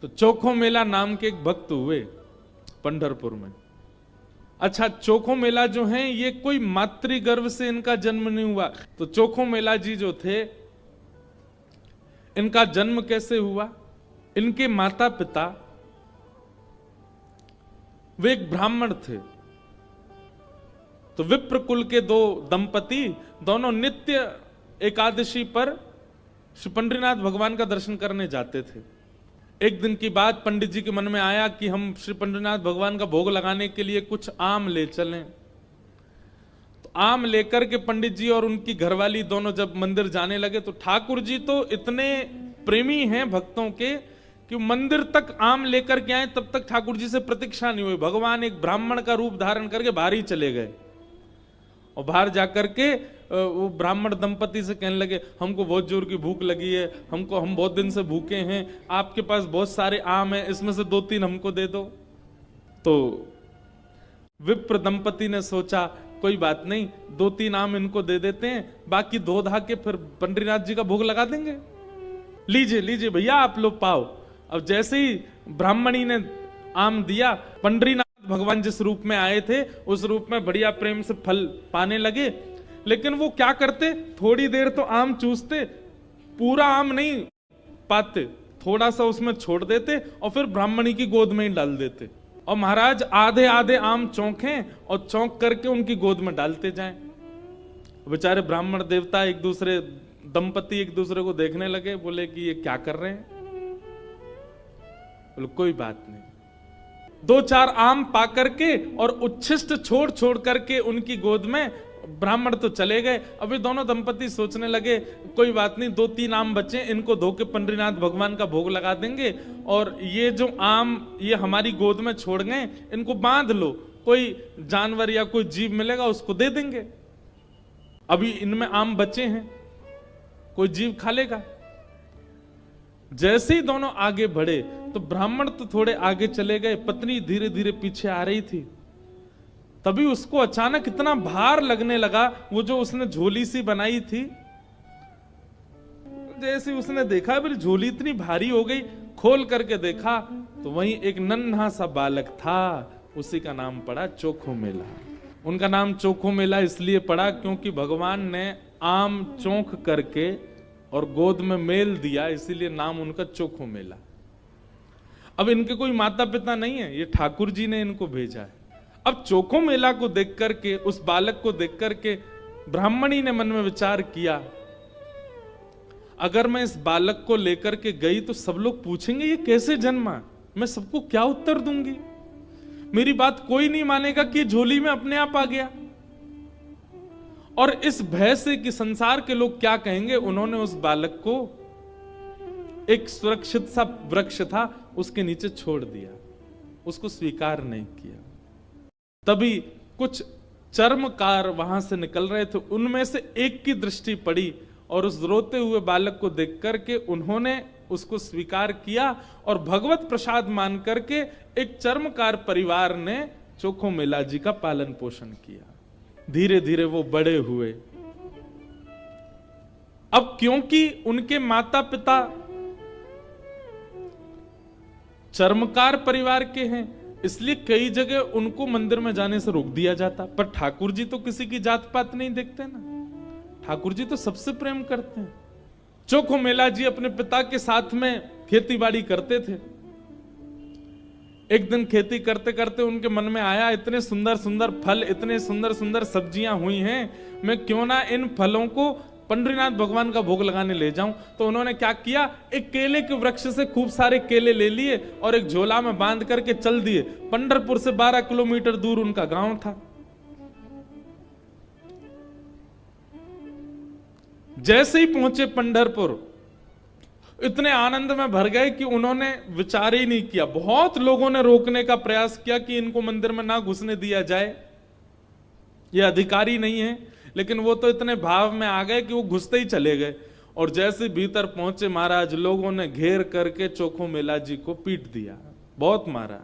तो चोखो मेला नाम के एक भक्त हुए पंढरपुर में। अच्छा, चोखो मेला जो है ये कोई मातृ गर्भ से इनका जन्म नहीं हुआ। तो चोखो मेला जी जो थे, इनका जन्म कैसे हुआ? इनके माता पिता वे एक ब्राह्मण थे। तो विप्र कुल के दो दंपति दोनों नित्य एकादशी पर श्री पंडरीनाथ भगवान का दर्शन करने जाते थे। एक दिन की बात, पंडित जी के मन में आया कि हम श्री पंडरीनाथ भगवान का भोग लगाने के लिए कुछ आम ले चलें। तो आम लेकर के पंडित जी और उनकी घरवाली दोनों जब मंदिर जाने लगे, तो ठाकुर जी तो इतने प्रेमी हैं भक्तों के कि मंदिर तक आम लेकर के आए, तब तक ठाकुर जी से प्रतीक्षा नहीं हुई। भगवान एक ब्राह्मण का रूप धारण करके बाहर ही चले गए और बाहर जाकर के वो ब्राह्मण दंपति से कहने लगे, हमको बहुत जोर की भूख लगी है, हम बहुत दिन से भूखे हैं, आपके पास बहुत सारे आम हैं, इसमें से 2-3 हमको दे दो। तो विप्र दंपति ने सोचा कोई बात नहीं, 2-3 आम इनको दे देते हैं, बाकी 2 धा के फिर पंडरीनाथ जी का भोग लगा देंगे। लीजिए लीजिए भैया, आप लोग पाओ। अब जैसे ही ब्राह्मणी ने आम दिया, पंडरीनाथ भगवान जिस रूप में आए थे उस रूप में बढ़िया प्रेम से फल पाने लगे। लेकिन वो क्या करते, थोड़ी देर तो आम चूसते, पूरा आम नहीं पाते, थोड़ा सा उसमें छोड़ देते और फिर ब्राह्मणी की गोद में ही डाल देते। और महाराज आधे आधे आम चौंकें और चौंक करके उनकी गोद में डालते जाएं। बेचारे ब्राह्मण देवता एक दूसरे दंपति एक दूसरे को देखने लगे, बोले कि ये क्या कर रहे हैं? बोले कोई बात नहीं। 2-4 आम पा करके और उच्छिष्ट छोड़ छोड़ करके उनकी गोद में ब्राह्मण तो चले गए। अभी दोनों दंपति सोचने लगे कोई बात नहीं, 2-3 आम बचे, इनको धो के पंडरीनाथ भगवान का भोग लगा देंगे, और ये जो आम ये हमारी गोद में छोड़ गए, इनको बांध लो, कोई जानवर या कोई जीव मिलेगा उसको दे देंगे। अभी इनमें आम बचे हैं, कोई जीव खा लेगा। जैसे ही दोनों आगे बढ़े तो ब्राह्मण तो थोड़े आगे चले गए, पत्नी धीरे धीरे पीछे आ रही थी। तभी उसको अचानक इतना भार लगने लगा, वो जो उसने झोली सी बनाई थी, जैसे उसने देखा मेरी झोली इतनी भारी हो गई, खोल करके देखा तो वहीं एक नन्हा सा बालक था। उसी का नाम पड़ा चोखो मेला। उनका नाम चोखो मेला इसलिए पड़ा क्योंकि भगवान ने आम चौंक करके और गोद में मेल दिया, इसीलिए नाम उनका चोखो मेला। अब इनके कोई माता पिता नहीं है, ये ठाकुर जी ने इनको भेजा है। अब चोखो मेला को देख करके, उस बालक को देख करके ब्राह्मणी ने मन में विचार किया, अगर मैं इस बालक को लेकर के गई तो सब लोग पूछेंगे ये कैसे जन्मा, मैं सबको क्या उत्तर दूंगी? मेरी बात कोई नहीं मानेगा कि झोली में अपने आप आ गया। और इस भय से कि संसार के लोग क्या कहेंगे, उन्होंने उस बालक को एक सुरक्षित सा वृक्ष था उसके नीचे छोड़ दिया, उसको स्वीकार नहीं किया। तभी कुछ चर्मकार वहां से निकल रहे थे, उनमें से एक की दृष्टि पड़ी और उस रोते हुए बालक को देख करके उन्होंने उसको स्वीकार किया और भगवत प्रसाद मान करके एक चर्मकार परिवार ने चोखो मेला जी का पालन पोषण किया। धीरे धीरे वो बड़े हुए। अब क्योंकि उनके माता पिता चर्मकार परिवार के हैं, इसलिए कई जगह उनको मंदिर में जाने से रोक दिया जाता। पर ठाकुर जी तो किसी की जात पात नहीं देखते ना, ठाकुर जी तो सबसे प्रेम करते हैं। चोखो मेला जी अपने पिता के साथ में खेती बाड़ी करते थे। एक दिन खेती करते करते उनके मन में आया, इतने सुंदर सुंदर फल, इतने सुंदर सुंदर सब्जियां हुई हैं, मैं क्यों ना इन फलों को पंडरीनाथ भगवान का भोग लगाने ले जाऊं। तो उन्होंने क्या किया, एक केले के वृक्ष से खूब सारे केले ले लिए और एक झोला में बांध करके चल दिए। पंढरपुर से 12 किलोमीटर दूर उनका गांव था। जैसे ही पहुंचे पंढरपुर, इतने आनंद में भर गए कि उन्होंने विचार ही नहीं किया। बहुत लोगों ने रोकने का प्रयास किया कि इनको मंदिर में ना घुसने दिया जाए, ये अधिकारी नहीं है, लेकिन वो तो इतने भाव में आ गए कि वो घुसते ही चले गए। और जैसे भीतर पहुंचे महाराज, लोगों ने घेर करके चोखो मेला जी को पीट दिया, बहुत मारा,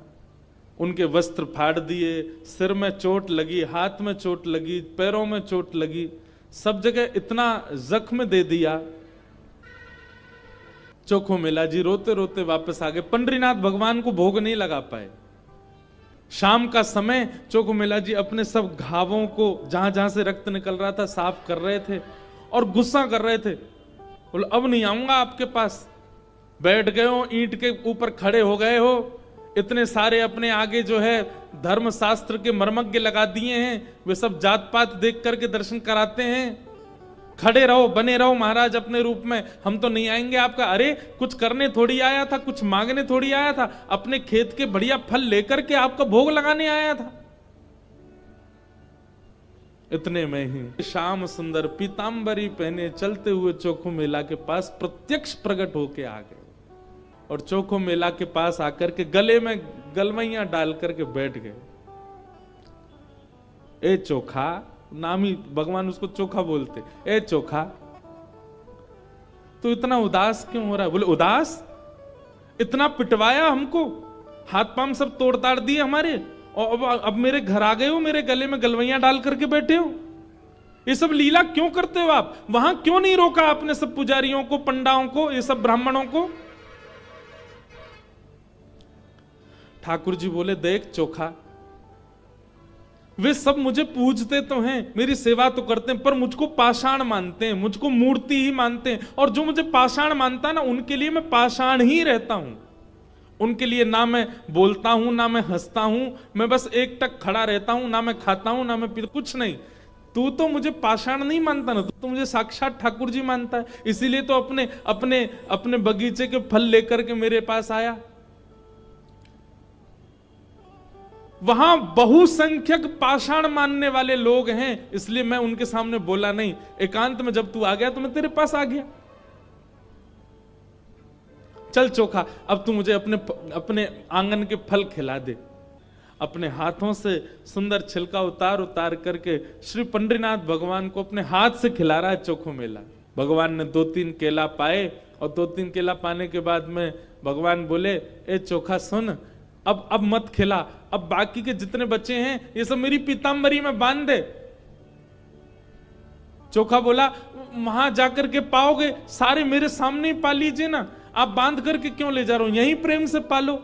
उनके वस्त्र फाड़ दिए, सिर में चोट लगी, हाथ में चोट लगी, पैरों में चोट लगी, सब जगह इतना जख्म दे दिया। चोखो मेला जी रोते रोते वापस आ गए। पंडरीनाथ भगवान को भोग नहीं लगा पाए। शाम का समय चोखो मेला जी अपने सब घावों को, जहां जहां से रक्त निकल रहा था, साफ कर रहे थे और गुस्सा कर रहे थे। बोले अब नहीं आऊंगा आपके पास। बैठ गए हो, ईंट के ऊपर खड़े हो गए हो, इतने सारे अपने आगे जो है धर्म शास्त्र के मर्मज्ञ लगा दिए हैं, वे सब जात पात देख करके दर्शन कराते हैं। खड़े रहो, बने रहो महाराज अपने रूप में, हम तो नहीं आएंगे आपका। अरे कुछ करने थोड़ी आया था, कुछ मांगने थोड़ी आया था, अपने खेत के बढ़िया फल लेकर के आपका भोग लगाने आया था। इतने में ही श्याम सुंदर पीतांबरी पहने चलते हुए चोखो मेला के पास प्रत्यक्ष प्रकट होके आ गए और चोखो मेला के पास आकर के गले में गलवैया डाल करके बैठ गए। ए चोखा, नाम ही भगवान उसको चोखा बोलते। ए चोखा, तो इतना उदास क्यों हो रहा है? बोले उदास? इतना पिटवाया हमको, हाथ पांव सब तोड़ ताड़ दिए हमारे, और अब मेरे घर आ गए हो, मेरे गले में गलवैया डाल करके बैठे हो। ये सब लीला क्यों करते हो आप? वहां क्यों नहीं रोका आपने सब पुजारियों को, पंडाओं को, ये सब ब्राह्मणों को? ठाकुर जी बोले देख चोखा, वे सब मुझे पूजते तो हैं, मेरी सेवा तो करते हैं, पर मुझको पाषाण मानते हैं, मुझको मूर्ति ही मानते हैं। और जो मुझे पाषाण मानता है ना, उनके लिए मैं पाषाण ही रहता हूं। उनके लिए ना मैं बोलता हूं, ना मैं हंसता हूं, मैं बस एक टक खड़ा रहता हूं, ना मैं खाता हूं, ना मैं पीता, कुछ नहीं। तू तो मुझे पाषाण नहीं मानता ना, तू तो मुझे साक्षात ठाकुर जी मानता है। इसीलिए तो अपने अपने अपने बगीचे के फल लेकर के मेरे पास आया। वहां बहुसंख्यक पाषाण मानने वाले लोग हैं, इसलिए मैं उनके सामने बोला नहीं। एकांत में जब तू आ गया तो मैं तेरे पास आ गया। चल चोखा, अब तू मुझे अपने अपने आंगन के फल खिला दे। अपने हाथों से सुंदर छिलका उतार उतार करके श्री पंडरीनाथ भगवान को अपने हाथ से खिला रहा है चोखो मेला। भगवान ने 2-3 केला पाए और 2-3 केला पाने के बाद में भगवान बोले, ए चोखा सुन, अब मत खिला, अब बाकी के जितने बच्चे हैं ये सब मेरी पीतांबरी में बांध दे। चोखा बोला, वहां जाकर के पाओगे, सारे मेरे सामने ही पा लीजिए ना, आप बांध करके क्यों ले जा रहे हो, यहीं प्रेम से पालो।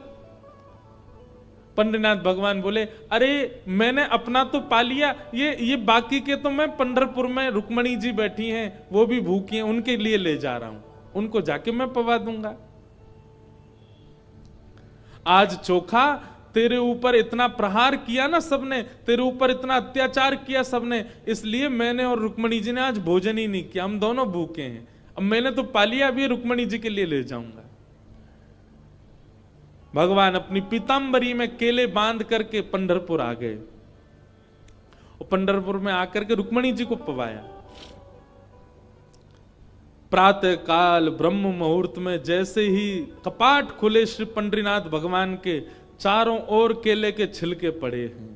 पंडरीनाथ भगवान बोले, अरे मैंने अपना तो पा लिया, ये बाकी के तो मैं पंढरपुर में रुक्मणी जी बैठी हैं, वो भी भूखी हैं, उनके लिए ले जा रहा हूं, उनको जाके मैं पवा दूंगा। आज चोखा, तेरे ऊपर इतना प्रहार किया ना सबने, तेरे ऊपर इतना अत्याचार किया सबने, इसलिए मैंने और रुक्मणी जी ने आज भोजन ही नहीं किया, हम दोनों भूखे हैं। अब मैंने तो पा लिया, अभी रुक्मणी जी के लिए ले जाऊंगा। भगवान अपनी पीतांबरी में केले बांध करके पंढरपुर आ गए और पंढरपुर में आकर के रुक्मणी जी को पवाया। प्रातः काल ब्रह्म मुहूर्त में जैसे ही कपाट खुले श्री पंडरीनाथ भगवान के, चारों ओर केले के छिलके पड़े हैं।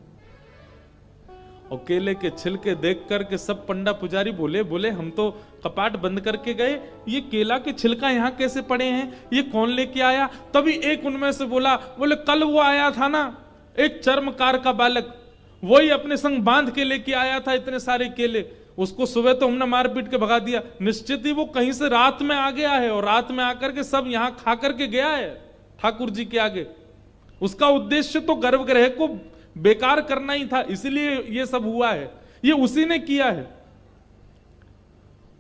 और केले के छिलके देख करके सब पंडा पुजारी बोले हम तो कपाट बंद करके गए, ये केला के छिलका यहाँ कैसे पड़े हैं, ये कौन लेके आया? तभी एक उनमें से बोले कल वो आया था ना, एक चर्मकार का बालक, वही अपने संग बांध के लेके आया था इतने सारे केले, उसको सुबह तो हमने मार पीट के भगा दिया, निश्चित ही वो कहीं से रात में आ गया है और रात में आकर के सब यहां खा करके गया है ठाकुर जी के आगे। उसका उद्देश्य तो गर्भगृह को बेकार करना ही था, इसलिए ये सब हुआ है, ये उसी ने किया है।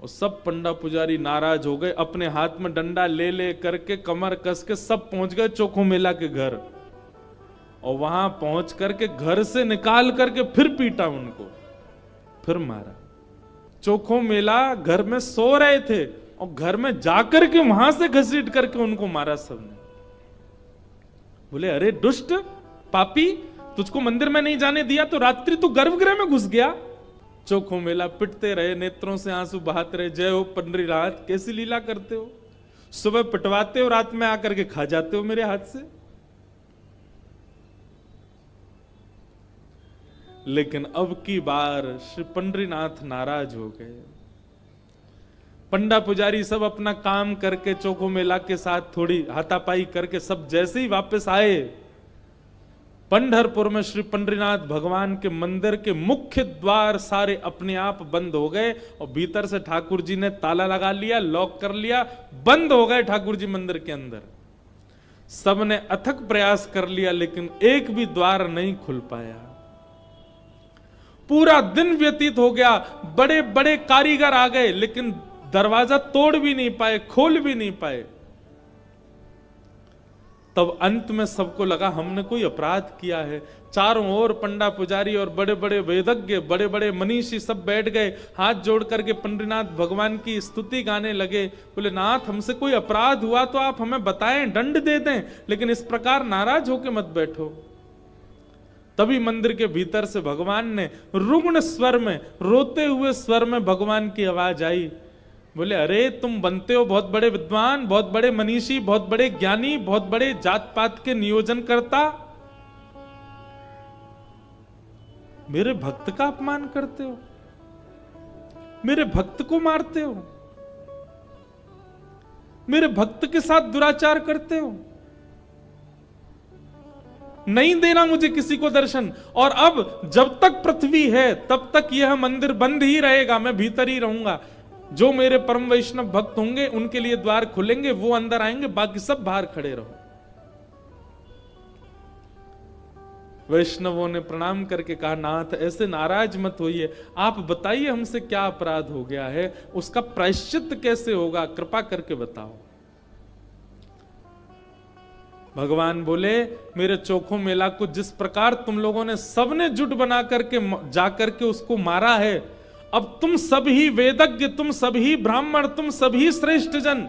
और सब पंडा पुजारी नाराज हो गए, अपने हाथ में डंडा ले ले करके कमर कस के सब पहुंच गए चोखो मेला के घर। और वहां पहुंच करके घर से निकाल करके फिर पीटा उनको, फिर मारा। चोखो मेला घर में सो रहे थे और घर में जाकर के वहां से घसीट करके उनको मारा सबने। बोले अरे दुष्ट पापी, तुझको मंदिर में नहीं जाने दिया तो रात्रि तू गर्भगृह में घुस गया। चोखो मेला पिटते रहे, नेत्रों से आंसू बहाते रहे, जय हो पंडरीनाथ, कैसी लीला करते हो, सुबह पिटवाते हो, रात में आकर के खा जाते हो मेरे हाथ से। लेकिन अब की बार श्री पंडरीनाथ नाराज हो गए। पंडा पुजारी सब अपना काम करके चोखो मेला के साथ थोड़ी हाथापाई करके सब जैसे ही वापस आए, पंढरपुर में श्री पंडरीनाथ भगवान के मंदिर के मुख्य द्वार सारे अपने आप बंद हो गए और भीतर से ठाकुर जी ने ताला लगा लिया, लॉक कर लिया, बंद हो गए ठाकुर जी मंदिर के अंदर। सबने अथक प्रयास कर लिया लेकिन एक भी द्वार नहीं खुल पाया। पूरा दिन व्यतीत हो गया, बड़े बड़े कारीगर आ गए लेकिन दरवाजा तोड़ भी नहीं पाए, खोल भी नहीं पाए। तब अंत में सबको लगा हमने कोई अपराध किया है। चारों ओर पंडा पुजारी और बड़े बड़े वेदज्ञ, बड़े बड़े मनीषी सब बैठ गए, हाथ जोड़ करके पंडरीनाथ भगवान की स्तुति गाने लगे। बोले नाथ, हमसे कोई अपराध हुआ तो आप हमें बताएं, दंड दे दें, लेकिन इस प्रकार नाराज होकर मत बैठो। तभी मंदिर के भीतर से भगवान ने रुग्ण स्वर में, रोते हुए स्वर में भगवान की आवाज आई। बोले अरे तुम बनते हो बहुत बड़े विद्वान, बहुत बड़े मनीषी, बहुत बड़े ज्ञानी, बहुत बड़े जात पात के नियोजन करता, मेरे भक्त का अपमान करते हो, मेरे भक्त को मारते हो, मेरे भक्त के साथ दुराचार करते हो। नहीं देना मुझे किसी को दर्शन, और अब जब तक पृथ्वी है तब तक यह मंदिर बंद ही रहेगा, मैं भीतर ही रहूंगा। जो मेरे परम वैष्णव भक्त होंगे उनके लिए द्वार खुलेंगे, वो अंदर आएंगे, बाकी सब बाहर खड़े रहो। वैष्णवों ने प्रणाम करके कहा नाथ ऐसे नाराज मत होइए, आप बताइए हमसे क्या अपराध हो गया है, उसका प्रायश्चित कैसे होगा, कृपा करके बताओ। भगवान बोले मेरे चोखो मेला को जिस प्रकार तुम लोगों ने सबने जुट बना करके जाकर के उसको मारा है, अब तुम सभी वेदज्ञ, तुम सभी ब्राह्मण, तुम सभी श्रेष्ठ जन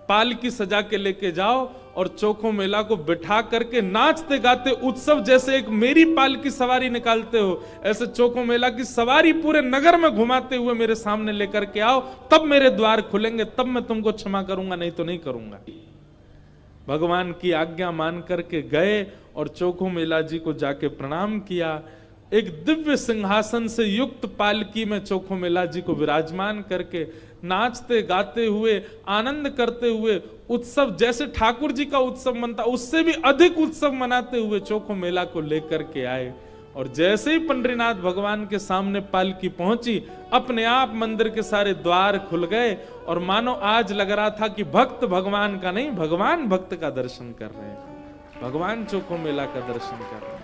पालकी सजा के लेके जाओ और चोखो मेला को बिठा करके नाचते गाते उत्सव जैसे एक मेरी पालकी सवारी निकालते हो, ऐसे चोखो मेला की सवारी पूरे नगर में घुमाते हुए मेरे सामने लेकर के आओ, तब मेरे द्वार खुलेंगे, तब मैं तुमको क्षमा करूंगा, नहीं तो नहीं करूंगा। भगवान की आज्ञा मान करके गए और चोखो मेला जी को जाके प्रणाम किया। एक दिव्य सिंहासन से युक्त पालकी में चोखो मेला जी को विराजमान करके नाचते गाते हुए, आनंद करते हुए, उत्सव जैसे ठाकुर जी का उत्सव मनता उससे भी अधिक उत्सव मनाते हुए चोखो मेला को लेकर के आए। और जैसे ही पंडरीनाथ भगवान के सामने पालकी पहुंची, अपने आप मंदिर के सारे द्वार खुल गए और मानो आज लग रहा था कि भक्त भगवान का नहीं, भगवान भक्त का दर्शन कर रहे हैं, भगवान चोखो मेला का दर्शन कर रहे हैं।